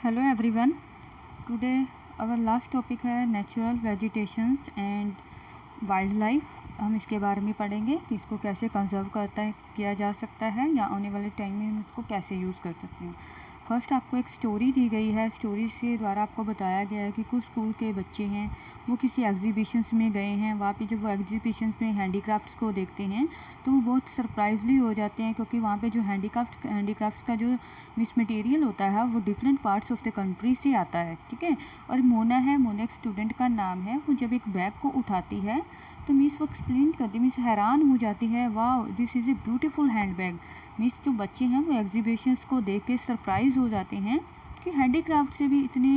Hello everyone, today our last topic है natural vegetations and wildlife. हम इसके बारे में पढ़ेंगे कि इसको कैसे कंजर्व किया जा सकता है या आने वाले टाइम में हम इसको कैसे यूज़ कर सकते हैं। फर्स्ट आपको एक स्टोरी दी गई है। स्टोरी के द्वारा आपको बताया गया है कि कुछ स्कूल के बच्चे हैं, वो किसी एग्जीबिशंस में गए हैं। वहाँ पे जब वो एग्जीबिशंस में हैंडीक्राफ्ट्स को देखते हैं तो वो बहुत सरप्राइजली हो जाते हैं, क्योंकि वहाँ पे जो हैंडीक्राफ्ट्स का जो मटेरियल होता है वो different parts of the country से आता है। ठीक है। और मोना एक स्टूडेंट का नाम है। वो जब एक बैग को उठाती है तो मिस वो एक्सप्लेन करती, मिस हैरान हो जाती है, वाह this is a beautiful hand bag. Means जो बच्चे हैं वो एग्जीबिशंस को देख के सरप्राइज़ हो जाते हैं कि हैंडीक्राफ्ट से भी इतने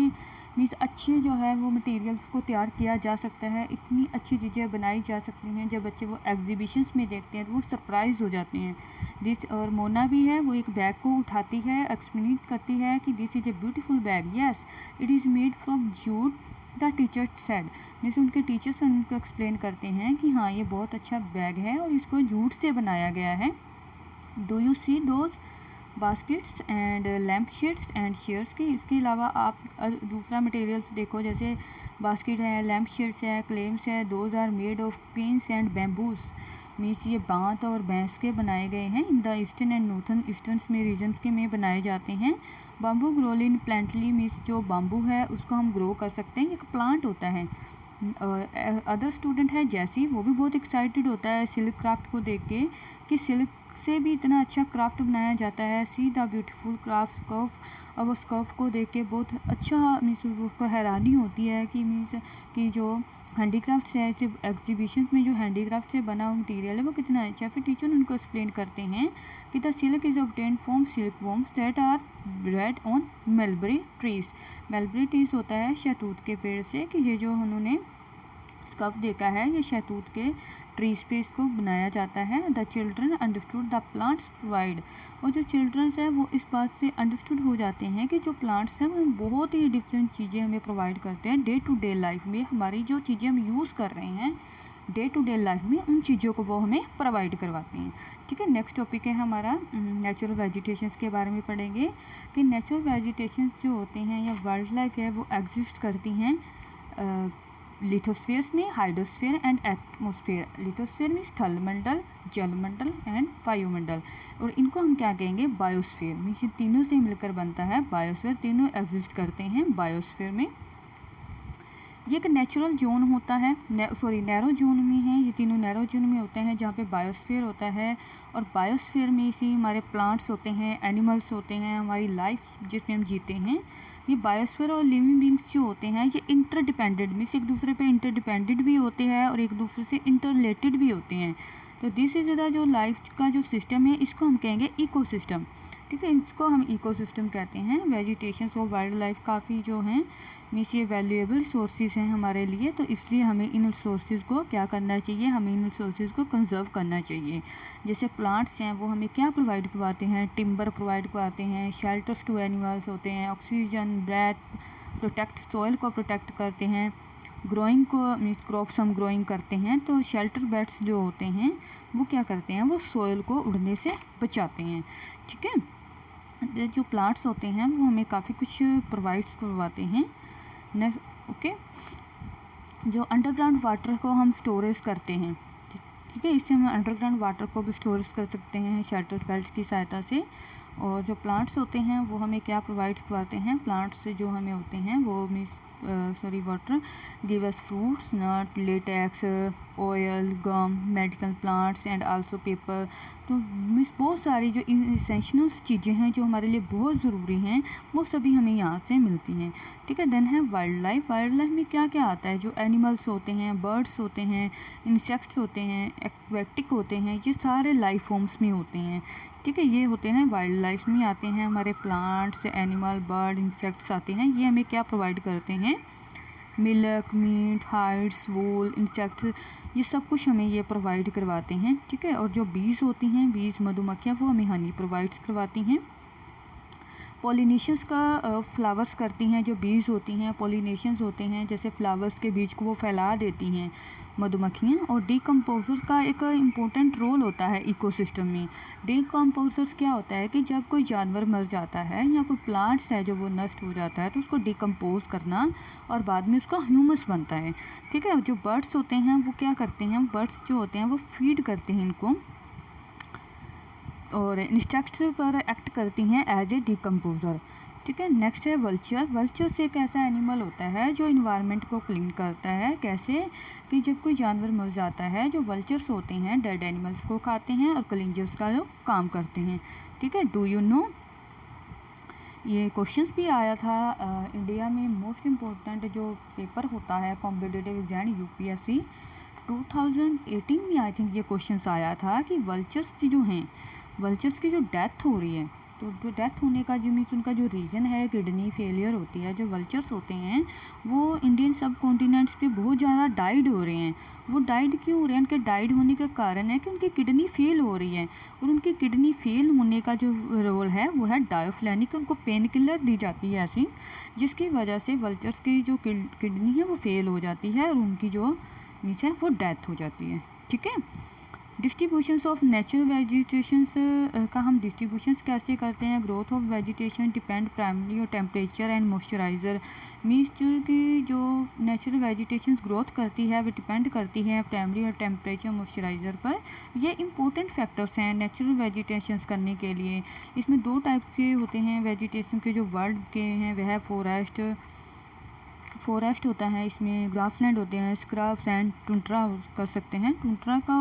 मीन्स अच्छे जो है वो मटेरियल्स को तैयार किया जा सकता है, इतनी अच्छी चीज़ें बनाई जा सकती हैं। जब बच्चे वो एग्जीबिशंस में देखते हैं तो वो सरप्राइज़ हो जाते हैं। दिस और मोना भी है, वो एक बैग को उठाती है, एक्सप्लेन करती है कि this is a beautiful bag, yes it is made from jute the teacher said. जैसे उनके टीचर्स उनको एक्सप्लेन करते हैं कि हाँ ये बहुत अच्छा बैग है और इसको जूट से बनाया गया है। Do you see those baskets and lamp shades and chairs की। इसके अलावा आप दूसरा मटेरियल्स देखो, जैसे बास्केट है, लैम्प शेड्स है, क्लेम्स है। Those are made of canes and bamboos. Means ये बांत और भैंस के बनाए गए हैं। In the eastern and northern easterns में रीजन्स के में बनाए जाते हैं। Bamboo grow in plenty, means जो बाम्बू है उसको हम ग्रो कर सकते हैं, एक प्लांट होता है। अदर स्टूडेंट है जैसी, वो भी बहुत एक्साइटेड होता है सिल्क क्राफ्ट को देख के कि सिल्क से भी इतना अच्छा क्राफ्ट बनाया जाता है। See the beautiful craft scarf, और वो स्कर्फ को देख के बहुत अच्छा मीन्स उसको हैरानी होती है कि मीन्स कि जो हैंडीक्राफ्ट है, एग्जीबिशंस में जो हैंडीक्राफ्ट से बना हुआ मटीरियल है वो कितना अच्छा है। फिर टीचर उनको एक्सप्लेन करते हैं कि the silk is obtained from silk worms that are bred on mulberry trees. Mulberry trees होता है शहतूत के पेड़ से, कि ये जो उन्होंने स्कर्फ देखा है ये शहतूत के ट्रीज पे इसको बनाया जाता है। The children understood the plants provide, और जो चिल्ड्रंस हैं वो इस बात से अंडरस्टूड हो जाते हैं कि जो प्लांट्स हैं वो बहुत ही डिफरेंट चीज़ें हमें प्रोवाइड करते हैं। डे टू डे लाइफ में हमारी जो चीज़ें हम यूज़ कर रहे हैं डे टू डे लाइफ में, उन चीज़ों को वो हमें प्रोवाइड करवाते हैं। ठीक है। नेक्स्ट टॉपिक है हमारा नेचुरल वेजिटेशंस के बारे में पढ़ेंगे कि नेचुरल वेजिटेशंस जो होते हैं या वाइल्ड लाइफ है वो एग्जिस्ट करती हैं लिथोस्फीयर्स में, हाइड्रोस्फीयर एंड एटमोस्फीयर। लिथोस्फीयर में स्थल मंडल, जल मंडल एंड वायुमंडल, और इनको हम क्या कहेंगे बायोस्फीयर। मीन्स ये तीनों से मिलकर बनता है बायोस्फीयर। तीनों एग्जिस्ट करते हैं बायोस्फीयर में। ये एक नेचुरल जोन होता है, नैरो जोन में है। ये तीनों नैरो जोन में होते हैं जहाँ पे बायोस्फीयर होता है, और बायोस्फीयर में इसी हमारे प्लांट्स होते हैं, एनिमल्स होते हैं, हमारी लाइफ जिसमें हम जीते हैं। ये बायोस्फीयर और लिविंग बींग्स जो होते हैं ये इंटरडिपेंडेंट, मीन्स एक दूसरे पे इंटरडिपेंडेंट भी होते हैं और एक दूसरे से इंटररिलेटेड भी होते हैं। तो दिस इज द जो लाइफ का जो सिस्टम है इसको हम कहेंगे इकोसिस्टम। ठीक है, इसको हम इकोसिस्टम कहते हैं। वेजिटेशन और वाइल्ड लाइफ काफ़ी जो हैं मीन्स ये वैल्यूएबल रिसोर्सेज हैं हमारे लिए, तो इसलिए हमें इन रिसोर्सेज को क्या करना चाहिए, हमें इन रिसोर्सेज को कंजर्व करना चाहिए। जैसे प्लांट्स हैं वो हमें क्या प्रोवाइड करवाते हैं, टिम्बर प्रोवाइड करवाते हैं, शेल्टर्स टू एनिमल्स होते हैं, ऑक्सीजन, ब्रेथ, प्रोटेक्ट सॉइल को प्रोटेक्ट करते हैं, ग्रोइंग को मीन्स क्रॉप्स हम ग्रोइंग करते हैं। तो शेल्टर बेड्स जो होते हैं वो क्या करते हैं, वो सॉइल को उड़ने से बचाते हैं। ठीक है। जो प्लांट्स होते हैं वो हमें काफ़ी कुछ प्रोवाइड्स करवाते हैं। ओके। जो अंडरग्राउंड वाटर को हम स्टोरेज करते हैं, ठीक है, इससे हम अंडरग्राउंड वाटर को भी स्टोरेज कर सकते हैं शेल्टर बेल्ट की सहायता से। और जो प्लांट्स होते हैं वो हमें क्या प्रोवाइड करवाते हैं, प्लांट्स से जो हमें होते हैं वो means water give us fruits, nut, latex, oil, gum, medical plants and also paper. तो मीन्स बहुत सारी जो इसेंशियल चीज़ें हैं जो हमारे लिए बहुत ज़रूरी हैं वो सभी हमें यहाँ से मिलती हैं। ठीक है। देन है वाइल्ड लाइफ। वाइल्ड लाइफ में क्या क्या आता है, जो एनिमल्स होते हैं, बर्ड्स होते हैं, इंसेक्ट्स होते हैं, एक्वेटिक होते हैं, ये सारे लाइफ फॉर्म्स में होते हैं। ठीक है, ये होते हैं वाइल्ड लाइफ में आते हैं। हमारे प्लांट्स, एनिमल, बर्ड, इंसेक्ट्स आते हैं। ये हमें क्या प्रोवाइड करते हैं, मिल्क, मीट, हाइड्स, वूल, इंसेक्ट्स, ये सब कुछ हमें ये प्रोवाइड करवाते हैं। ठीक है। और जो बीज होती हैं, बीज, मधुमक्खियाँ, वो हमें हनी प्रोवाइड्स करवाती हैं। पॉलिनेशंस का फ्लावर्स करती हैं, जो बीज होती हैं पॉलिनेशंस होते हैं, जैसे फ्लावर्स के बीज को वो फैला देती हैं मधुमक्खियाँ। और डिकम्पोजर का एक इम्पोर्टेंट रोल होता है इकोसिस्टम में। डिकम्पोजर्स क्या होता है कि जब कोई जानवर मर जाता है या कोई प्लांट्स है जो वो नष्ट हो जाता है तो उसको डिकम्पोज करना और बाद में उसका ह्यूमस बनता है। ठीक है, जो बर्ड्स होते हैं वो क्या करते हैं, बर्ड्स जो होते हैं वो फीड करते हैं इनको और इंसेक्ट्स पर एक्ट करती हैं एज ए डिकम्पोज़र। ठीक है, नेक्स्ट है वल्चर। वल्चर एक ऐसा एनिमल होता है जो इन्वायरमेंट को क्लीन करता है। कैसे कि जब कोई जानवर मर जाता है, जो वल्चर्स होते हैं डेड एनिमल्स को खाते हैं और क्लींजर्स का जो काम करते हैं। ठीक है, डू यू नो, ये क्वेश्चंस भी आया था इंडिया में मोस्ट इम्पोर्टेंट जो पेपर होता है कॉम्पिटिटिव एग्जाम यूपीएससी 2018 में आई थिंक ये क्वेश्चंस आया था कि वल्चर्स जो हैं, वल्चर्स की जो डेथ हो रही है, तो जो डेथ होने का जो मीन्स उनका जो रीज़न है किडनी फेलियर होती है। जो वल्चर्स होते हैं वो इंडियन सब कॉन्टिनेंट्स पे बहुत ज़्यादा डाइड हो रहे हैं। वो डाइड क्यों हो रहे हैं, उनके डाइड होने का कारण है कि उनकी किडनी फेल हो रही है। और उनकी किडनी फेल होने का जो रोल है वो है डायोफ्लेनिक, उनको पेन किलर दी जाती है ऐसी, जिसकी वजह से वल्चर्स की जो किडनी है वो फेल हो जाती है और उनकी जो मीन्स है वो डेथ हो जाती है। ठीक है, डिस्ट्रीब्यूशंस ऑफ नेचुरल वेजिटेशंस का हम डिस्ट्रीब्यूशंस कैसे करते हैं। Growth of vegetation depend primary और टेम्परेचर एंड मॉइस्चराइज़र। मीन्स की जो नेचुरल वेजिटेशंस ग्रोथ करती है वो डिपेंड करती है प्राइमरी और टेम्परेचर मॉइस्चराइज़र पर। ये इंपॉर्टेंट फैक्टर्स हैं नेचुरल वेजिटेशंस करने के लिए। इसमें दो टाइप के होते हैं वेजिटेशन के, जो वर्ल्ड के हैं वह है फॉरेस्ट होता है, इसमें ग्रासलैंड होते हैं, स्क्रब्स एंड टुंड्रा कर सकते हैं। टुंड्रा का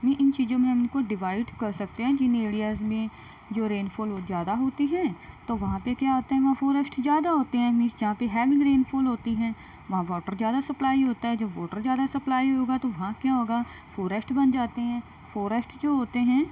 में इन चीज़ों में हम इनको डिवाइड कर सकते हैं। जिन एरियाज़ में जो रेनफॉल ज़्यादा होती है तो वहाँ पे क्या आता है, वहाँ फॉरेस्ट ज़्यादा होते हैं। मीन्स जहाँ पे हैविंग रेनफॉल होती है वहाँ वाटर ज़्यादा सप्लाई होता है। जब वाटर ज़्यादा सप्लाई होगा तो वहाँ क्या होगा, फॉरेस्ट बन जाते हैं। फॉरेस्ट जो होते हैं